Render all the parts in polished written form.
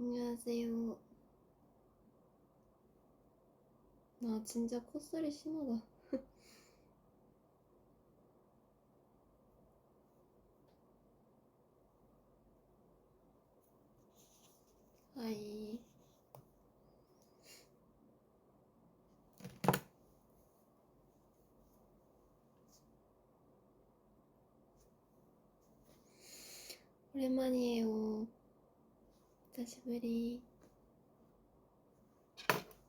안녕하세요. 나 진짜 콧소리 심하다. 하이. 오랜만이에요. 다시부리.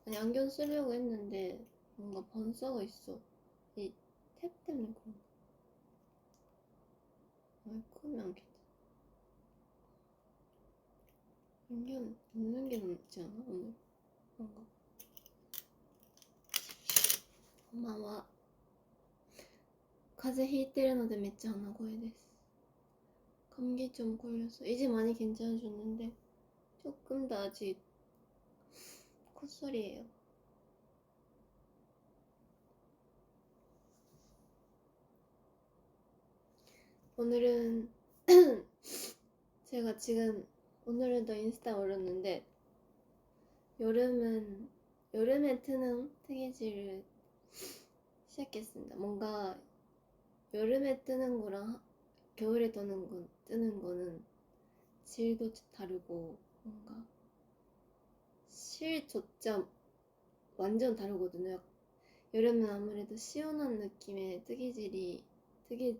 아니, 안경 쓰려고 했는데 뭔가 번써가 있어. 이 탭 때문에 그런가? 크면 괜찮아. 안경 없는 게 낫지 않아? 오늘? 뭔가. 고마워. 風邪ひいてるのでめっちゃ鼻声です. 감기 좀 걸렸어. 이제 많이 괜찮아졌는데 조금 더 아직 콧소리예요. 오늘은 제가 지금 오늘은 더 인스타 올렸는데 여름에 트는 뜨개질을 시작했습니다. 뭔가 여름에 뜨는 거랑 겨울에 뜨는 거는 질도 다르고 뭔가 실조차 완전 다르거든요. 여름은 아무래도 시원한 느낌의 뜨개질이 이게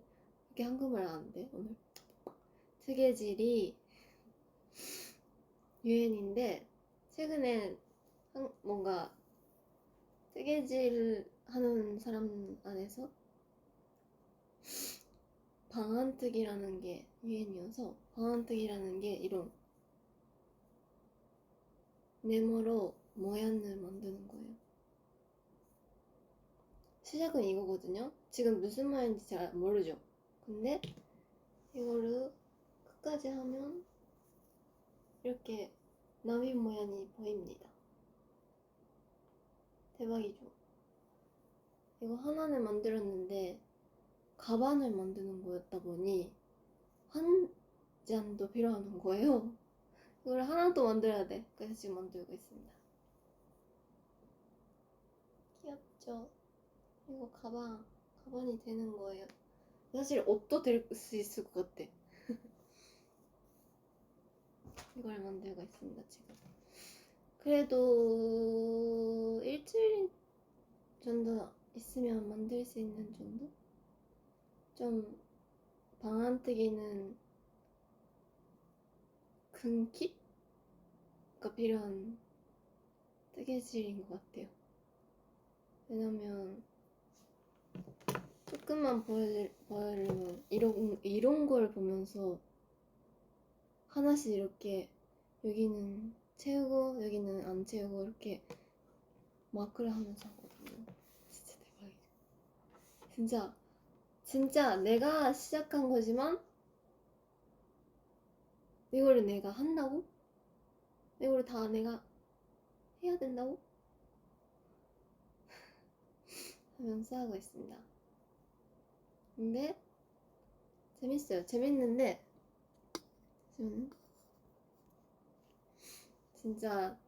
한국말 안 돼, 오늘? 뜨개질이 유행인데 최근에 뭔가 뜨개질 하는 사람 안에서 방한뜨기라는 게 유행이어서 방한뜨기라는 게 이런 네모로 모양을 만드는 거예요. 시작은 이거거든요. 지금 무슨 말인지 잘 모르죠. 근데 이거를 끝까지 하면 이렇게 나비 모양이 보입니다. 대박이죠. 이거 하나는 만들었는데 가방을 만드는 거였다 보니 한 잔도 필요한 거예요. 이걸 하나 더 만들어야 돼. 그래서 지금 만들고 있습니다. 귀엽죠? 이거 가방이 되는 거예요. 사실 옷도 될 수 있을 것 같아. 이걸 만들고 있습니다, 지금. 그래도 일주일 정도 있으면 만들 수 있는 정도? 좀 방한뜨기는 근기가 필요한 뜨개질인 것 같아요. 왜냐면 조금만 보여주면 이런 걸 보면서 하나씩 이렇게 여기는 채우고 여기는 안 채우고 이렇게 마크를 하면서 하거든요. 진짜 대박이죠. 진짜 내가 시작한 거지만 이거를 내가 한다고? 이거를 다 내가 해야 된다고? 하면서 하고 있습니다. 근데 재밌어요. 재밌는데 진짜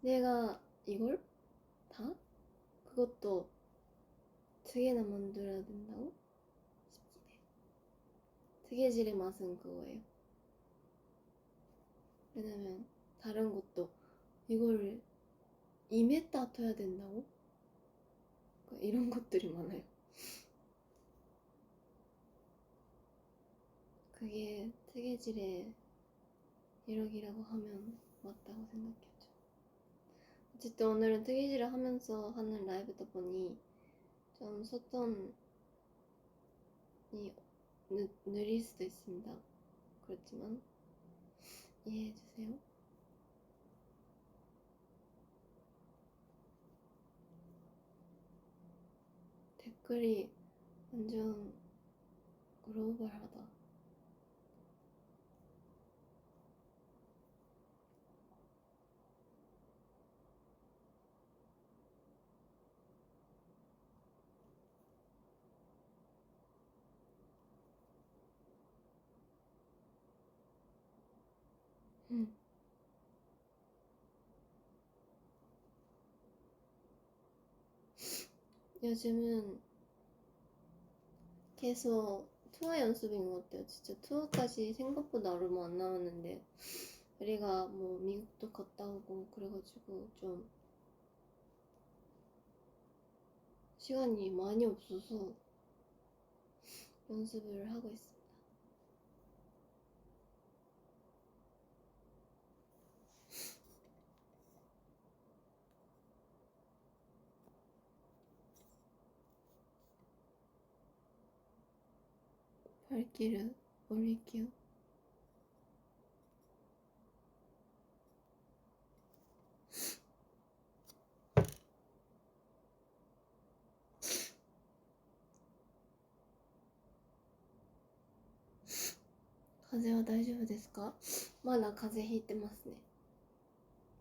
내가 이걸 다? 그것도 2개나 만들어야 된다고? 싶긴 해. 뜨개질의 맛은 그거예요. 왜냐면 다른 것도 이거를 2m 둬야 된다고? 그러니까 이런 것들이 많아요. 그게 뜨개질의 이력이라고 하면 맞다고 생각했죠. 어쨌든 오늘은 뜨개질을 하면서 하는 라이브다 보니 좀 소통이 느릴 수도 있습니다. 그렇지만 이해해주세요. 댓글이 완전 글로벌하다. 요즘은 계속 투어 연습인 것 같아요. 진짜 투어까지 생각보다 얼마 안 남았는데 우리가 뭐 미국도 갔다 오고 그래가지고 좀 시간이 많이 없어서 연습을 하고 있습니다. 발길을 올릴게요.風邪は大丈夫ですか？まだ風邪ひいてますね。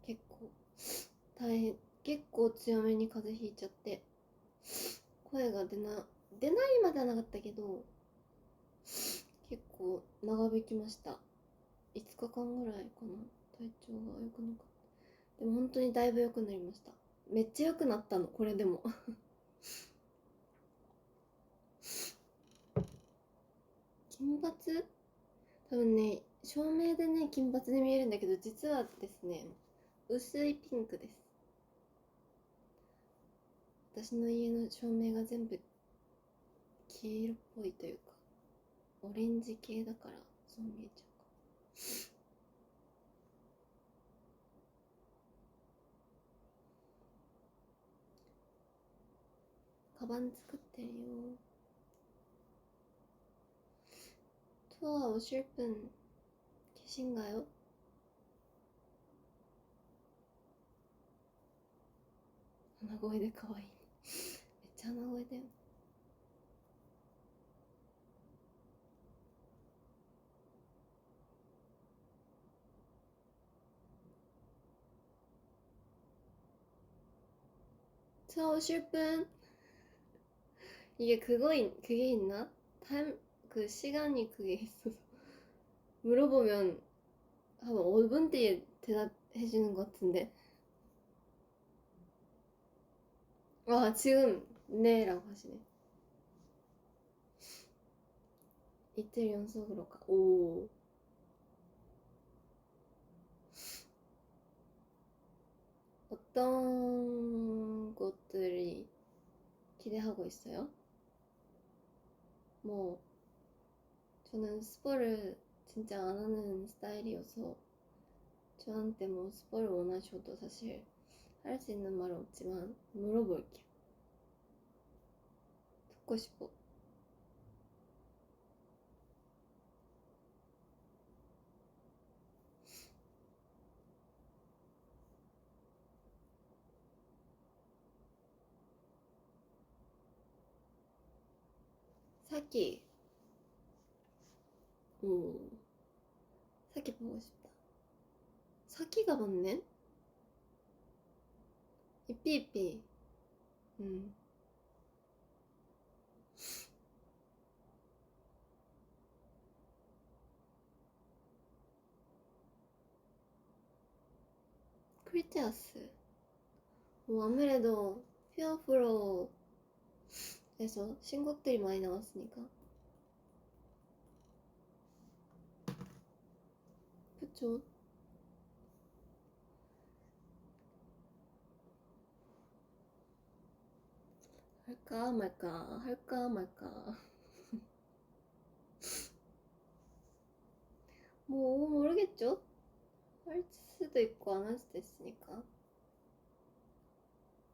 結構大変、結構強めに風邪ひいちゃって声が出ないまではなかったけど結構長引きました。5日間ぐらいかな、体調が良くなかった。でも本当にだいぶ良くなりました。めっちゃ良くなったの、これでも金髪、多分ね、照明でね金髪に見えるんだけど実はですね薄いピンクです。私の家の照明が全部黄色っぽいというかオレンジ系だからそう見えちゃうか。カバン作ってるよ。투어 오실 분 계신가요?鼻声で可愛い。めっちゃ鼻声だよ。투어 오실 분? 이게 그게 있나? 그 시간이 그게 있어서 물어보면 한 5분 뒤에 대답해주는 것 같은데. 와, 지금 네라고 하시네. 이틀 연속으로 가. 오. 어떤 것들이 기대하고 있어요? 뭐 저는 스포를 진짜 안 하는 스타일이어서 저한테 뭐 스포를 원하셔도 사실 할 수 있는 말은 없지만 물어볼게요. 듣고 싶어. 사키. 오. 사키 보고 싶다. 사키가 맞네? 이삐이삐. 음. 크리테아스. 아무래도 피어프로에서 신곡들이 많이 나왔으니까. 그쵸? 할까 말까 할까 말까. 뭐 모르겠죠? 할 수도 있고 안 할 수도 있으니까.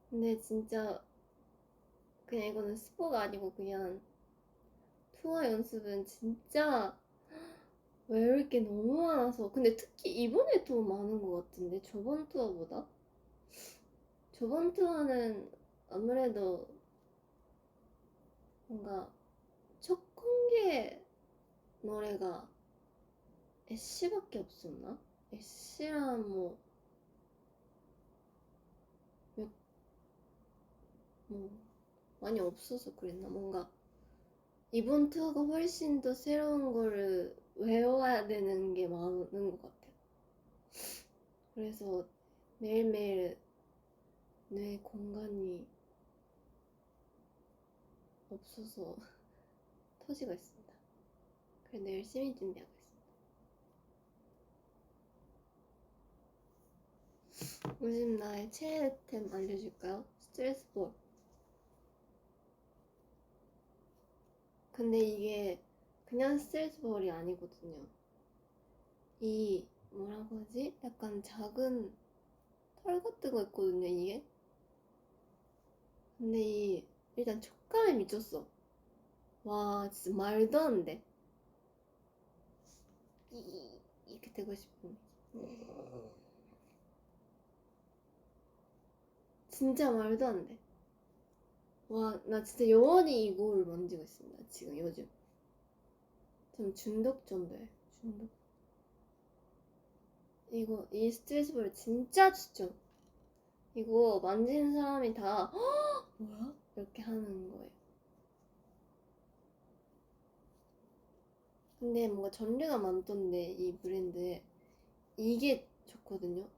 근데 진짜 그냥 이거는 스포가 아니고 그냥 투어 연습은 진짜 외울 게 너무 많아서. 근데 특히 이번에 더 많은 것 같은데 저번 투어보다. 저번 투어는 아무래도 뭔가 첫 공개 노래가 애쉬밖에 없었나? 애쉬랑 뭐 많이 없어서 그랬나? 뭔가 이번 투어가 훨씬 더 새로운 거를 외워야 되는 게 많은 것 같아요. 그래서 매일매일 뇌 공간이 없어서 터지고 있습니다. 그래도 열심히 준비하고 있습니다. 요즘 나의 최애템 알려줄까요? 스트레스볼. 근데 이게 그냥 스트레스볼이 아니거든요. 이 뭐라고 하지? 약간 작은 털 같은 거 있거든요, 이게. 근데 이 일단 촉감이 미쳤어. 와, 진짜 말도 안 돼. 이렇게 되고 싶은. 진짜 말도 안 돼. 와, 나 진짜 영원히 이거를 만지고 있습니다. 지금 요즘. 좀 중독 정도예요. 중독. 이 스트레스볼 진짜 추천. 이거 만지는 사람이 다 뭐야? 이렇게 하는 거예요. 근데 뭔가 전류가 많던데 이 브랜드에 이게 좋거든요.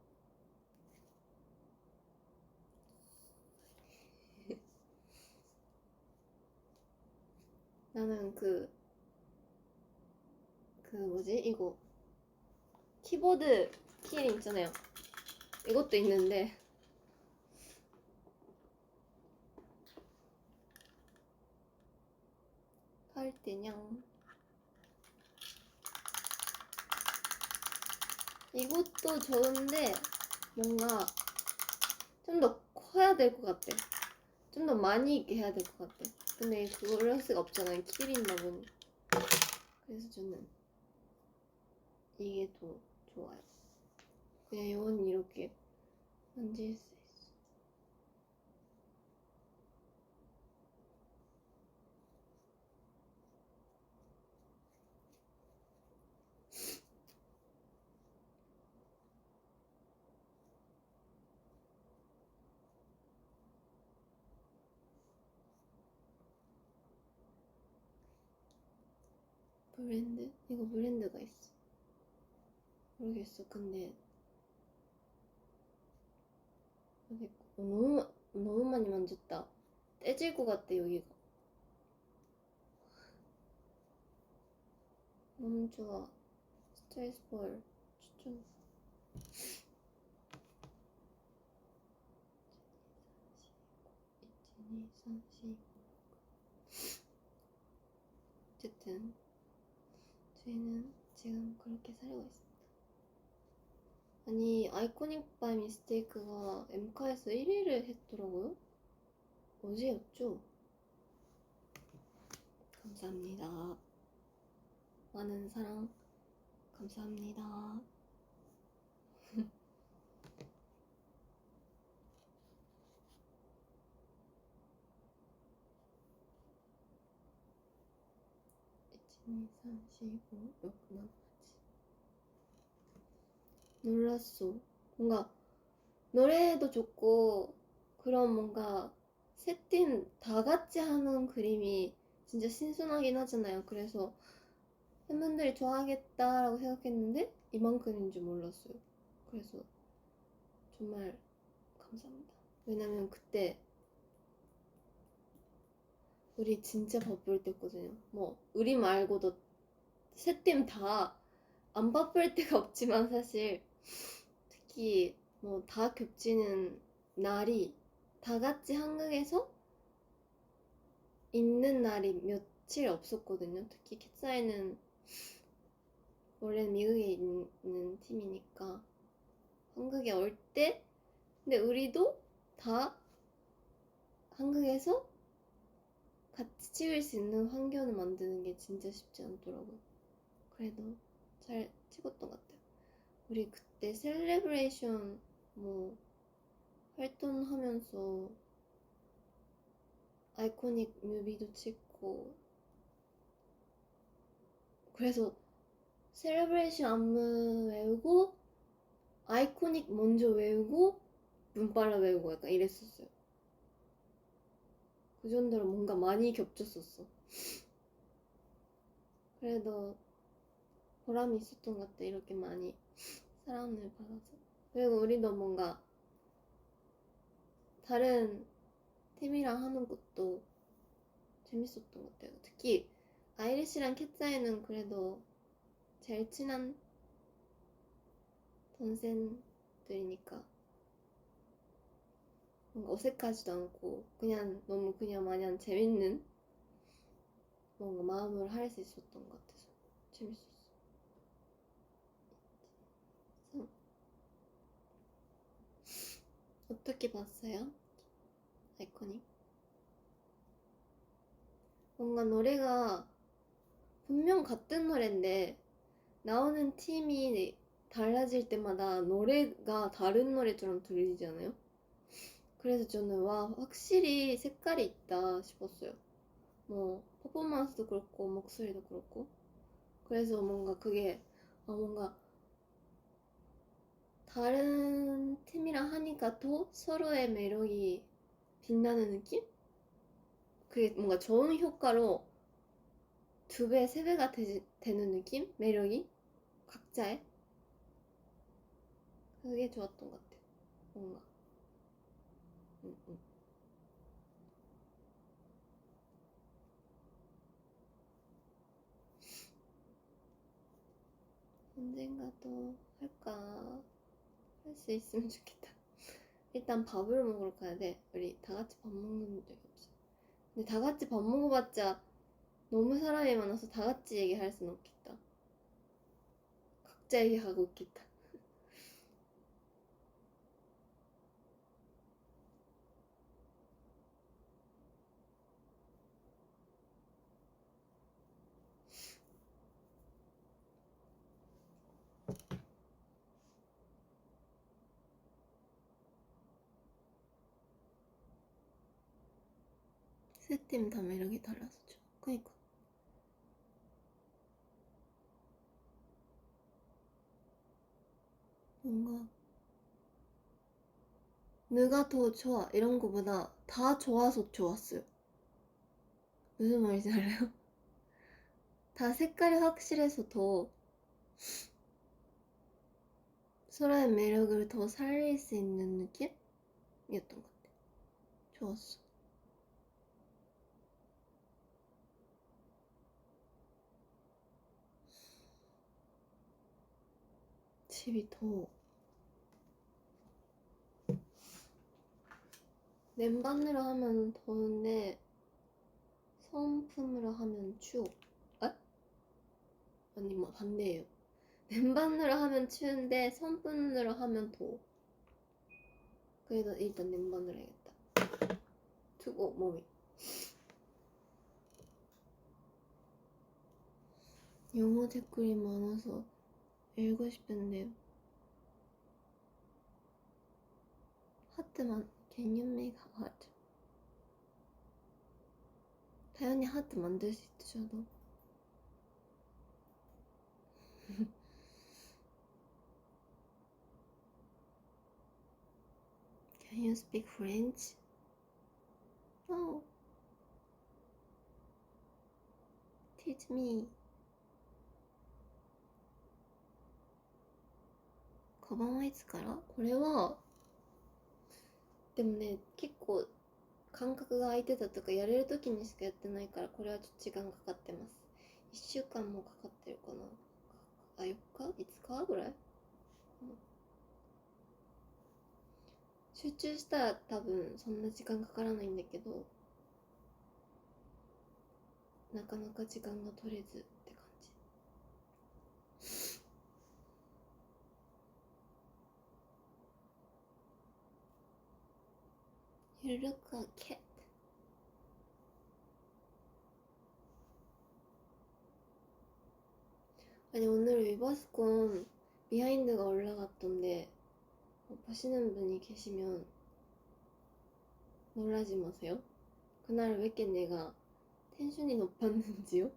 나는 그 뭐지? 이거 키보드 키링 있잖아요. 이것도 있는데 팔 때냥 이것도 좋은데 뭔가 좀 더 커야 될 것 같아. 좀 더 많이 있게 해야 될 것 같아. 근데 그걸 할 수가 없잖아요. 키링이다 보니. 그래서 저는 이게 더 좋아요. 그냥 영원히 이렇게 만질 수 있어. 브랜드? 이거 브랜드가 있어. 모르겠어. 근데 여기 너무 많이 만졌다. 떼질 것 같아 여기가. 너무 좋아. 스트레스볼 추천. 어쨌든 저희는 지금 그렇게 살고 있습니다. 아니 아이코닉 바이 미스테이크가 엠카에서 1위를 했더라고요. 어제였죠? 감사합니다. 많은 사랑 감사합니다. 진 3, 4, 5, 6, 7. 놀랐어. 뭔가 노래도 좋고 그런 뭔가 세팅 다 같이 하는 그림이 진짜 신선하긴 하잖아요. 그래서 팬분들이 좋아하겠다라고 생각했는데 이만큼인 줄 몰랐어요. 그래서 정말 감사합니다. 왜냐면 그때 우리 진짜 바쁠 때였거든요. 뭐 우리 말고도 세 팀 다 안 바쁠 때가 없지만 사실 특히 뭐 다 겹치는 날이 다 같이 한국에서 있는 날이 며칠 없었거든요. 특히 캣사이는 원래는 미국에 있는 팀이니까 한국에 올 때 근데 우리도 다 한국에서 같이 찍을 수 있는 환경을 만드는 게 진짜 쉽지 않더라고요. 그래도 잘 찍었던 것 같아요. 우리 그때 셀레브레이션 뭐 활동하면서 아이코닉 뮤비도 찍고 그래서 셀레브레이션 안무 외우고 아이코닉 먼저 외우고 문빨라 외우고 약간 이랬었어요. 그 정도로 뭔가 많이 겹쳤었어. 그래도 보람이 있었던 것 같아. 이렇게 많이 사랑을 받아서. 그리고 우리도 뭔가 다른 팀이랑 하는 것도 재밌었던 것 같아요. 특히 아이리시랑 캣사이는 그래도 제일 친한 동생들이니까 뭔가 어색하지도 않고 그냥 너무 그냥 마냥 재밌는 뭔가 마음으로 할 수 있었던 것 같아서 재밌었어. 어떻게 봤어요? 아이코닉? 뭔가 노래가 분명 같은 노래인데 나오는 팀이 달라질 때마다 노래가 다른 노래처럼 들리잖아요. 그래서 저는 와 확실히 색깔이 있다 싶었어요. 뭐 퍼포먼스도 그렇고 목소리도 그렇고 그래서 뭔가 그게 뭔가 다른 팀이랑 하니까 더 서로의 매력이 빛나는 느낌? 그게 뭔가 좋은 효과로 2배, 3배가 되는 느낌? 매력이? 각자의? 그게 좋았던 것 같아요. 뭔가. 응, 응. 언젠가 또 할까? 할 수 있으면 좋겠다. 일단 밥을 먹으러 가야 돼. 우리 다 같이 밥 먹는 적이 없어. 근데 다 같이 밥 먹어봤자 너무 사람이 많아서 다 같이 얘기할 순 없겠다. 각자 얘기하고 있겠다. 세 팀 다 매력이 달라서 좋아. 그니까. 뭔가 누가 더 좋아 이런 거보다 다 좋아서 좋았어요. 무슨 말인지 알아요? 다 색깔이 확실해서 더 서로의 매력을 더 살릴 수 있는 느낌이었던 것 같아. 좋았어. 집이 더워. 냉방으로 하면 더운데 선풍으로 하면 추워. 아? 아니 뭐 반대예요. 냉방으로 하면 추운데 선풍으로 하면 더워. 그래도 일단 냉방으로 해야겠다. 두고 몸이. 영어 댓글이 많아서 읽고 싶은데요. 하트만 can you make heart? 다현이 하트 만들 수 있으셔도 Can you speak French? No. Teach me. カバンはいつから？これはでもね結構間隔が空いてたとかやれる時にしかやってないからこれはちょっと時間かかってます。1週間もかかってるかな。あ、4日 ?5 日ぐらい、集中したら多分そんな時間かからないんだけどなかなか時間が取れずって感じ。You look a cat. 아니 오늘 위버스콘 비하인드가 올라갔던데 보시는 분이 계시면 놀라지 마세요. 그날 왜 이렇게 내가 텐션이 높았는지요?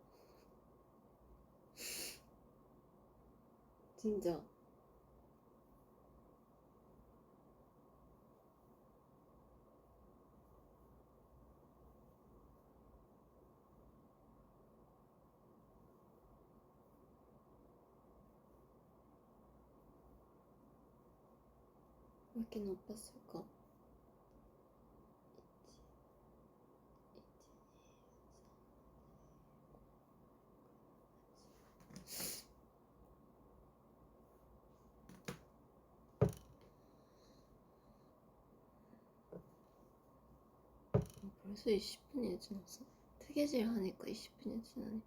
진짜 왜 이렇게 높았을까? 벌써 20분이 지났어? 뜨개질 하니까 20분이 지나네.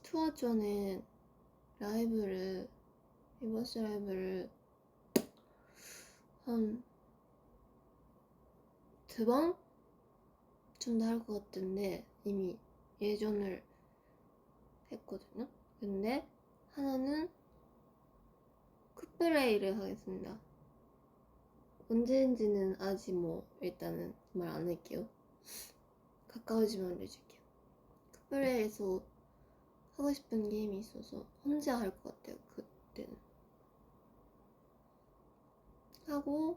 투어 전에 리버스 라이브를 한 2번 정도 할 것 같은데 이미 예전을 했거든요. 근데 하나는 쿠플레이를 하겠습니다. 언제인지는 아직 일단은 말 안 할게요. 가까워지면 알려줄게요. 쿠플레이에서 하고 싶은 게임이 있어서 혼자 할 것 같아요. 그때는 하고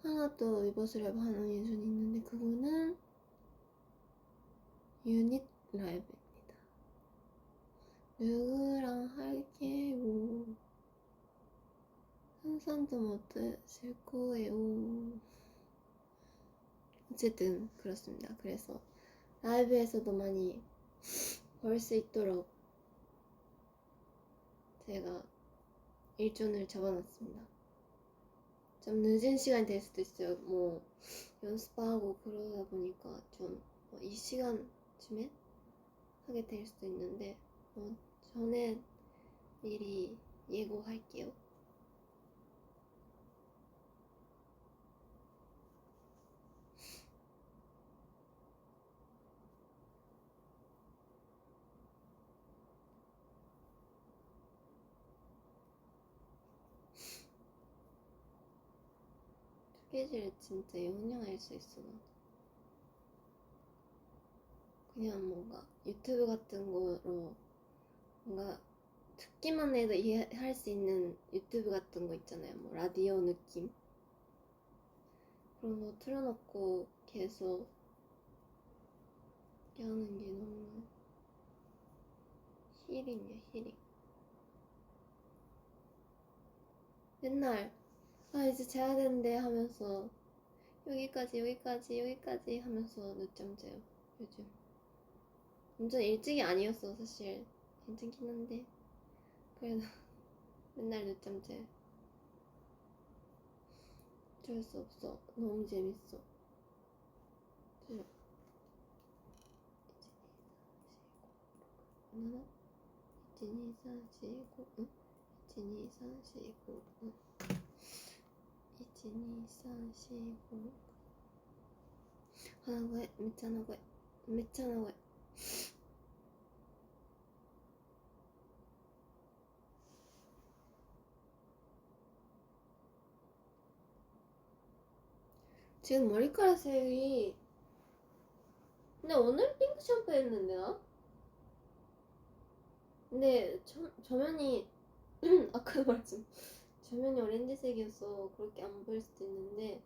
하나 또 리버스 라이브 하는 예정이 있는데 그거는 유닛 라이브입니다. 누구랑 할게요. 상상도 못하실 거예요. 어쨌든 그렇습니다. 그래서 라이브에서도 많이 벌 수 있도록 제가 일정을 잡아놨습니다. 좀 늦은 시간이 될 수도 있어요. 연습하고 그러다 보니까 좀 이 시간쯤에 하게 될 수도 있는데 저는 미리 예고할게요. 스케줄을 진짜 영영할 수 있어. 그냥 뭔가 유튜브 같은 거로 뭔가 듣기만 해도 이해할 수 있는 유튜브 같은 거 있잖아요. 라디오 느낌 그런 거 틀어놓고 계속 이렇게 하는 게 너무 힐링이야, 힐링. 맨날 이제 자야 되는데 하면서 여기까지 하면서 늦잠 자요. 요즘 완전 일찍이 아니었어. 사실 괜찮긴 한데 그래도 맨날 늦잠 자요. 어쩔 수 없어. 너무 재밌어. 들어. 1, 2, 3, 4, 5, 1, 2, 3, 4, 5, 1, 2, 3, 4, 5長い。めっちゃ長い。めっちゃ長い。 지금 머리카락 색이 근데 오늘 핑크 샴푸 했는데 나? 근데 저면이 아까 말했지만 저면이 오렌지색이어서 그렇게 안 보일 수도 있는데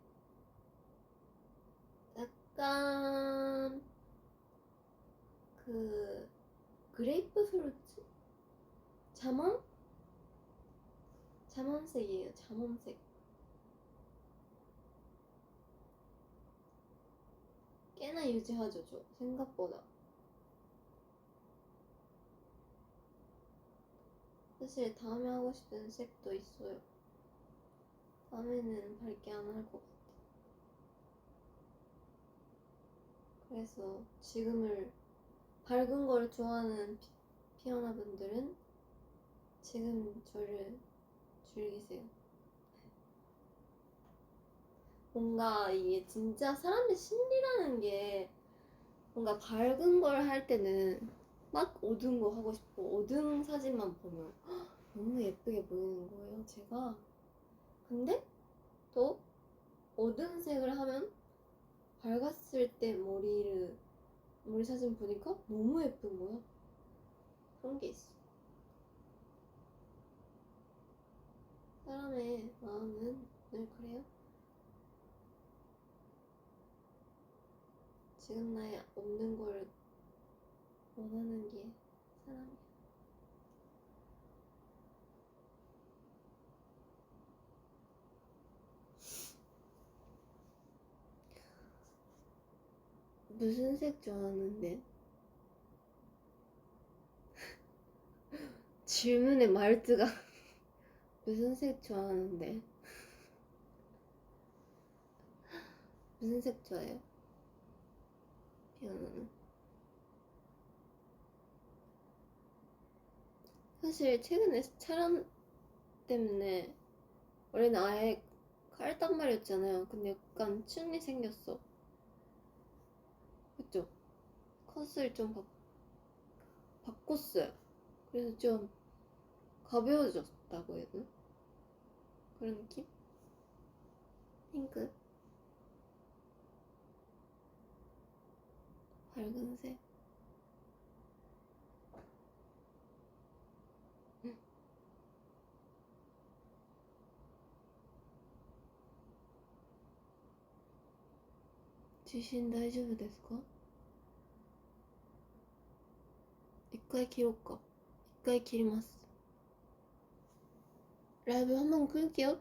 약간 그 그레이프 프루트? 자몽색이에요. 자몽색. 꽤나 유지하죠, 저 생각보다. 사실 다음에 하고 싶은 색도 있어요. 다음에는 밝게 안 할 것 같아. 그래서 지금을 밝은 걸 좋아하는 피어나 분들은 지금 저를 즐기세요. 뭔가 이게 진짜 사람의 심리라는 게 뭔가 밝은 걸 할 때는 막 어두운 거 하고 싶고 어두운 사진만 보면 너무 예쁘게 보이는 거예요, 제가. 근데 또 어두운 색을 하면 밝았을 때 머리 사진 보니까 너무 예쁜 거야. 그런 게 있어. 사람의 마음은 늘 그래요. 지금 나의 없는 걸 원하는 게 사람이야. 무슨 색 좋아하는데? 질문의 말투가 무슨 색 좋아하는데? 무슨 색 좋아해요? 피아노는? 사실 최근에 촬영 때문에 원래는 아예 깔딱말이었잖아요. 근데 약간 춤이 생겼어. 그쵸? 컷을 좀 바꿨어요. 그래서 좀 가벼워졌다고 해야 되나? 그런 느낌? 핑크? 밝은색? 응. 지신 大丈夫ですか? 一回切ろうか. 一回切ります. 라이브 한번 끌게요.